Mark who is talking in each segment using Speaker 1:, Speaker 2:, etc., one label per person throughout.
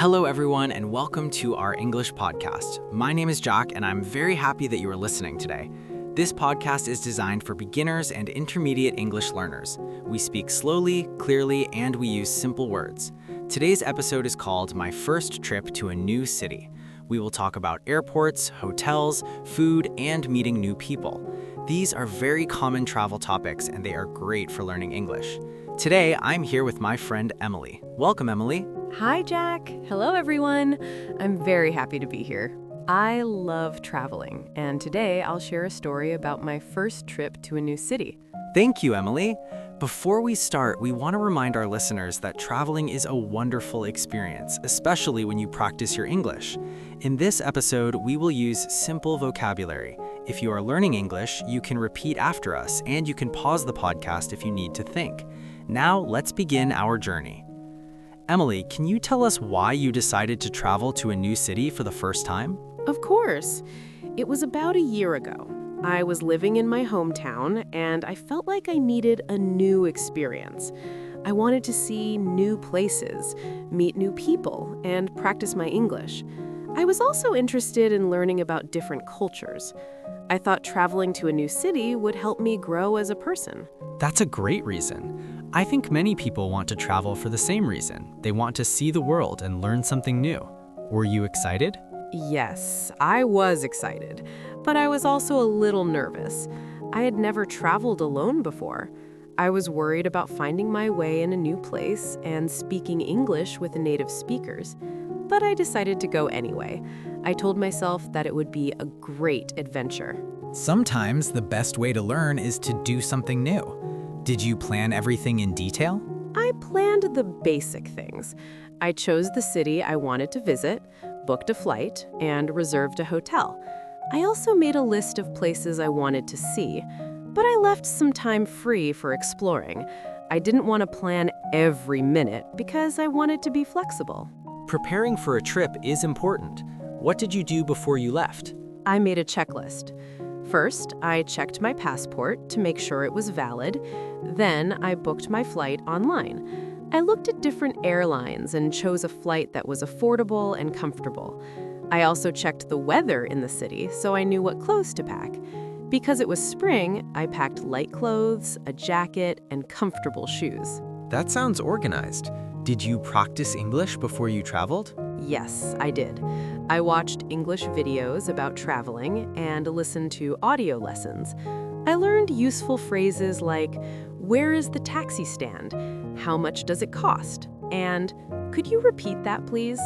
Speaker 1: Hello, everyone, and welcome to our English podcast. My name is Jack, and I'm very happy that you are listening today. This podcast is designed for beginners and intermediate English learners. We speak slowly, clearly, and we use simple words. Today's episode is called My First Trip to a New City. We will talk about airports, hotels, food, and meeting new people. These are very common travel topics, and they are great for learning English. Today, I'm here with my friend Emily. Welcome, Emily.
Speaker 2: Hi, Jack. Hello, everyone. I'm very happy to be here. I love traveling, and today I'll share a story about my first trip to a new city.
Speaker 1: Thank you, Emily. Before we start, we want to remind our listeners that traveling is a wonderful experience, especially when you practice your English. In this episode, we will use simple vocabulary. If you are learning English, you can repeat after us, and you can pause the podcast if you need to think. Now, let's begin our journey. Emily, can you tell us why you decided to travel to a new city for the first time?
Speaker 2: Of course. It was about a year ago. I was living in my hometown, and I felt like I needed a new experience. I wanted to see new places, meet new people, and practice my English. I was also interested in learning about different cultures. I thought traveling to a new city would help me grow as a person.
Speaker 1: That's a great reason. I think many people want to travel for the same reason. They want to see the world and learn something new. Were you excited?
Speaker 2: Yes, I was excited, but I was also a little nervous. I had never traveled alone before. I was worried about finding my way in a new place and speaking English with native speakers, but I decided to go anyway. I told myself that it would be a great adventure.
Speaker 1: Sometimes the best way to learn is to do something new. Did you plan everything in detail?
Speaker 2: I planned the basic things. I chose the city I wanted to visit, booked a flight, and reserved a hotel. I also made a list of places I wanted to see, but I left some time free for exploring. I didn't want to plan every minute because I wanted to be flexible.
Speaker 1: Preparing for a trip is important. What did you do before you left?
Speaker 2: I made a checklist. First, I checked my passport to make sure it was valid. Then, I booked my flight online. I looked at different airlines and chose a flight that was affordable and comfortable. I also checked the weather in the city so I knew what clothes to pack. Because it was spring, I packed light clothes, a jacket, and comfortable shoes.
Speaker 1: That sounds organized. Did you practice English before you traveled?
Speaker 2: Yes, I did. I watched English videos about traveling and listened to audio lessons. I learned useful phrases like, "Where is the taxi stand? How much does it cost?" And, "Could you repeat that, please?"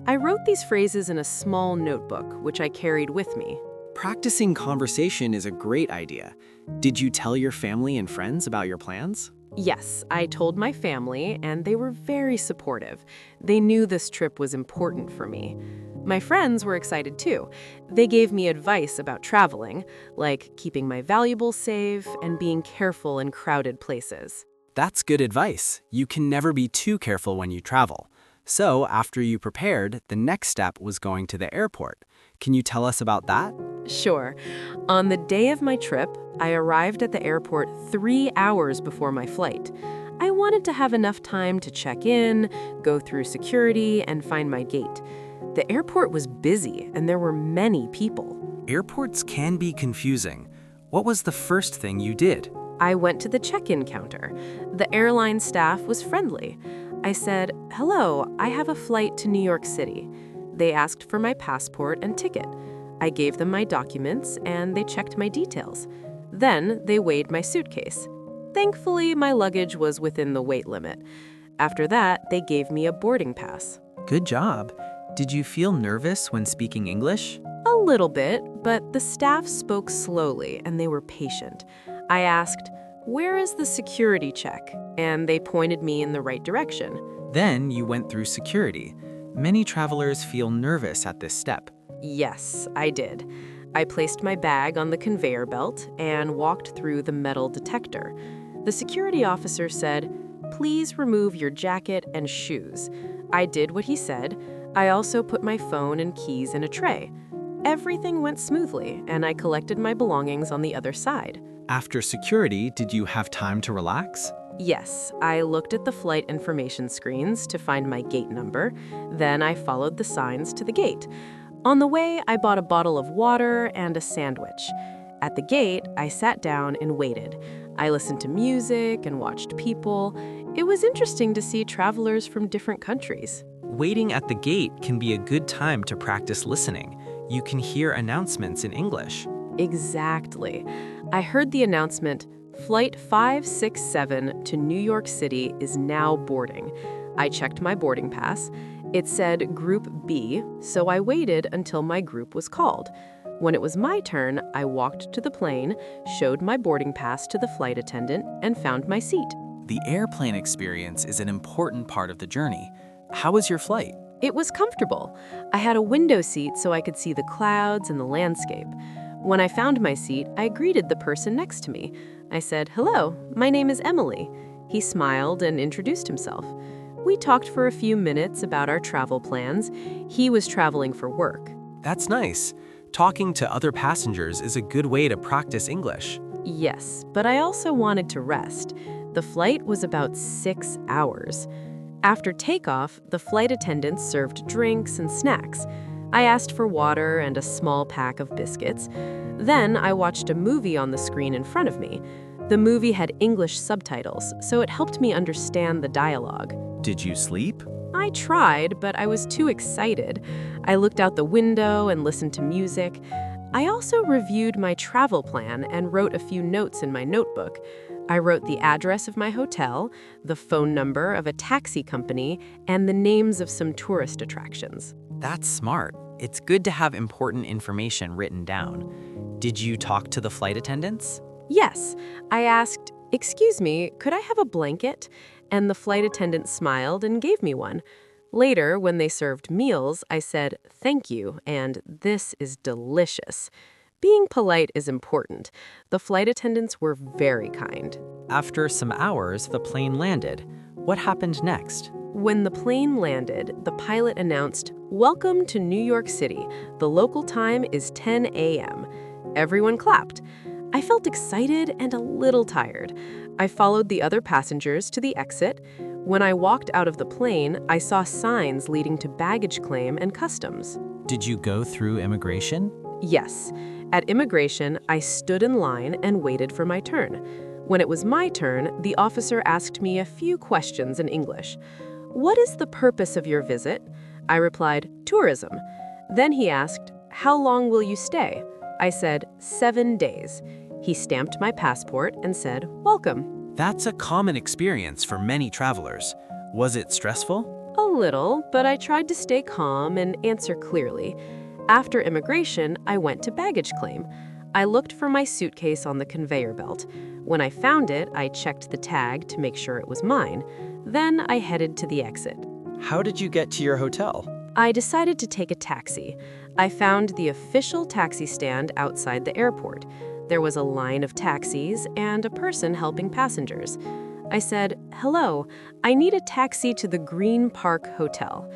Speaker 2: I wrote these phrases in a small notebook, which I carried with me.
Speaker 1: Practicing conversation is a great idea. Did you tell your family and friends about your plans?
Speaker 2: Yes, I told my family, and they were very supportive. They knew this trip was important for me. My friends were excited too. They gave me advice about traveling, like keeping my valuables safe and being careful in crowded places.
Speaker 1: That's good advice. You can never be too careful when you travel. So, after you prepared, the next step was going to the airport. Can you tell us about that?
Speaker 2: Sure. On the day of my trip, I arrived at the airport 3 hours before my flight. I wanted to have enough time to check in, go through security, and find my gate. The airport was busy, and there were many people.
Speaker 1: Airports can be confusing. What was the first thing you did?
Speaker 2: I went to the check-in counter. The airline staff was friendly. I said, "Hello, I have a flight to New York City." They asked for my passport and ticket. I gave them my documents, and they checked my details. Then they weighed my suitcase. Thankfully, my luggage was within the weight limit. After that, they gave me a boarding pass.
Speaker 1: Good job. Did you feel nervous when speaking English?
Speaker 2: A little bit, but the staff spoke slowly, and they were patient. I asked, "Where is the security check?" And they pointed me in the right direction.
Speaker 1: Then you went through security. Many travelers feel nervous at this step.
Speaker 2: Yes, I did. I placed my bag on the conveyor belt and walked through the metal detector. The security officer said, "Please remove your jacket and shoes." I did what he said. I also put my phone and keys in a tray. Everything went smoothly, and I collected my belongings on the other side.
Speaker 1: After security, did you have time to relax?
Speaker 2: Yes, I looked at the flight information screens to find my gate number. Then I followed the signs to the gate. On the way, I bought a bottle of water and a sandwich. At the gate, I sat down and waited. I listened to music and watched people. It was interesting to see travelers from different countries.
Speaker 1: Waiting at the gate can be a good time to practice listening. You can hear announcements in English.
Speaker 2: Exactly. I heard the announcement, Flight 567 to New York City is now boarding. I checked my boarding pass. It said Group B, so I waited until my group was called. When it was my turn, I walked to the plane, showed my boarding pass to the flight attendant, and found my seat.
Speaker 1: The airplane experience is an important part of the journey. How was your flight?
Speaker 2: It was comfortable. I had a window seat so I could see the clouds and the landscape. When I found my seat, I greeted the person next to me. I said, "Hello, my name is Emily." He smiled and introduced himself. We talked for a few minutes about our travel plans. He was traveling for work.
Speaker 1: That's nice. Talking to other passengers is a good way to practice English.
Speaker 2: Yes, but I also wanted to rest. The flight was about 6 hours. After takeoff, the flight attendants served drinks and snacks. I asked for water and a small pack of biscuits. Then I watched a movie on the screen in front of me. The movie had English subtitles, so it helped me understand the dialogue.
Speaker 1: Did you sleep?
Speaker 2: I tried, but I was too excited. I looked out the window and listened to music. I also reviewed my travel plan and wrote a few notes in my notebook. I wrote the address of my hotel, the phone number of a taxi company, and the names of some tourist attractions.
Speaker 1: That's smart. It's good to have important information written down. Did you talk to the flight attendants?
Speaker 2: Yes. I asked, "Excuse me, could I have a blanket?" And the flight attendant smiled and gave me one. Later, when they served meals, I said, "Thank you," and "This is delicious." Being polite is important. The flight attendants were very kind.
Speaker 1: After some hours, the plane landed. What happened next?
Speaker 2: When the plane landed, the pilot announced, "Welcome to New York City. The local time is 10 a.m." Everyone clapped. I felt excited and a little tired. I followed the other passengers to the exit. When I walked out of the plane, I saw signs leading to baggage claim and customs.
Speaker 1: Did you go through immigration?
Speaker 2: Yes. At immigration, I stood in line and waited for my turn. When it was my turn, the officer asked me a few questions in English. "What is the purpose of your visit?" I replied, "Tourism." Then he asked, "How long will you stay?" I said, 7 days. He stamped my passport and said, "Welcome."
Speaker 1: That's a common experience for many travelers. Was it stressful?
Speaker 2: A little, but I tried to stay calm and answer clearly. After immigration, I went to baggage claim. I looked for my suitcase on the conveyor belt. When I found it, I checked the tag to make sure it was mine. Then I headed to the exit.
Speaker 1: How did you get to your hotel?
Speaker 2: I decided to take a taxi. I found the official taxi stand outside the airport. There was a line of taxis and a person helping passengers. I said, "Hello, I need a taxi to the Green Park Hotel."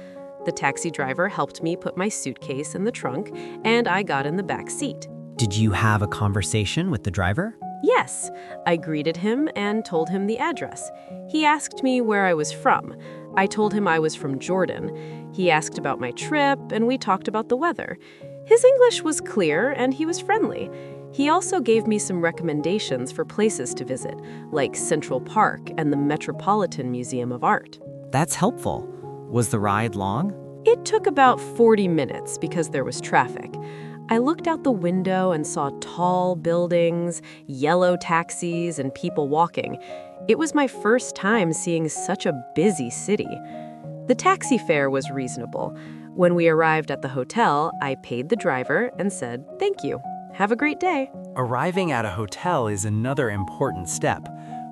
Speaker 2: The taxi driver helped me put my suitcase in the trunk, and I got in the back seat.
Speaker 1: Did you have a conversation with the driver?
Speaker 2: Yes, I greeted him and told him the address. He asked me where I was from. I told him I was from Jordan. He asked about my trip, and we talked about the weather. His English was clear, and he was friendly. He also gave me some recommendations for places to visit, like Central Park and the Metropolitan Museum of Art.
Speaker 1: That's helpful. Was the ride long?
Speaker 2: It took about 40 minutes because there was traffic. I looked out the window and saw tall buildings, yellow taxis, and people walking. It was my first time seeing such a busy city. The taxi fare was reasonable. When we arrived at the hotel, I paid the driver and said, "Thank you. Have a great day."
Speaker 1: Arriving at a hotel is another important step.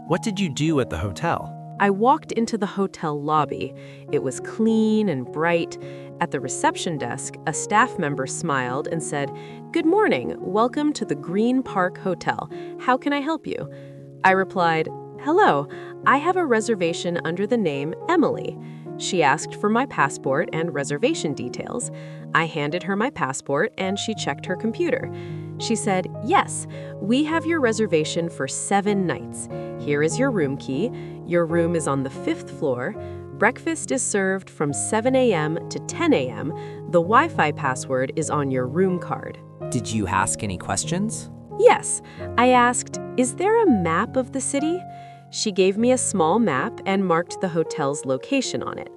Speaker 1: What did you do at the hotel?
Speaker 2: I walked into the hotel lobby. It was clean and bright. At the reception desk, a staff member smiled and said, "Good morning. Welcome to the Green Park Hotel. How can I help you?" I replied, "Hello. I have a reservation under the name Emily." She asked for my passport and reservation details. I handed her my passport and she checked her computer. She said, "Yes, we have your reservation for 7 nights. Here is your room key. Your room is on the 5th floor. Breakfast is served from 7 a.m. to 10 a.m. The Wi-Fi password is on your room card.
Speaker 3: Did you ask any questions?
Speaker 2: Yes, I asked, is there a map of the city? She gave me a small map and marked the hotel's location on it.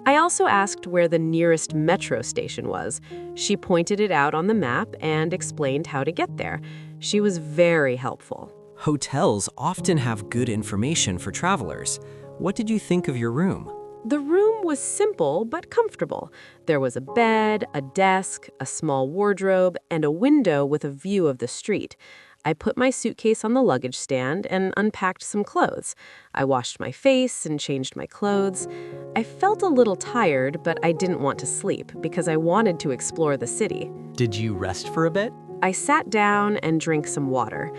Speaker 2: I also asked where the nearest metro station was. She pointed it out on the map and explained how to get there. She was very helpful.
Speaker 3: Hotels often have good information for travelers. What did you think of your room?
Speaker 2: The room was simple but comfortable. There was a bed, a desk, a small wardrobe, and a window with a view of the street. I put my suitcase on the luggage stand and unpacked some clothes. I washed my face and changed my clothes. I felt a little tired, but I didn't want to sleep because I wanted to explore the city.
Speaker 3: Did you rest for a bit?
Speaker 2: I sat down and drank some water.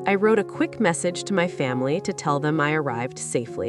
Speaker 2: I wrote a quick message to my family to tell them I arrived safely.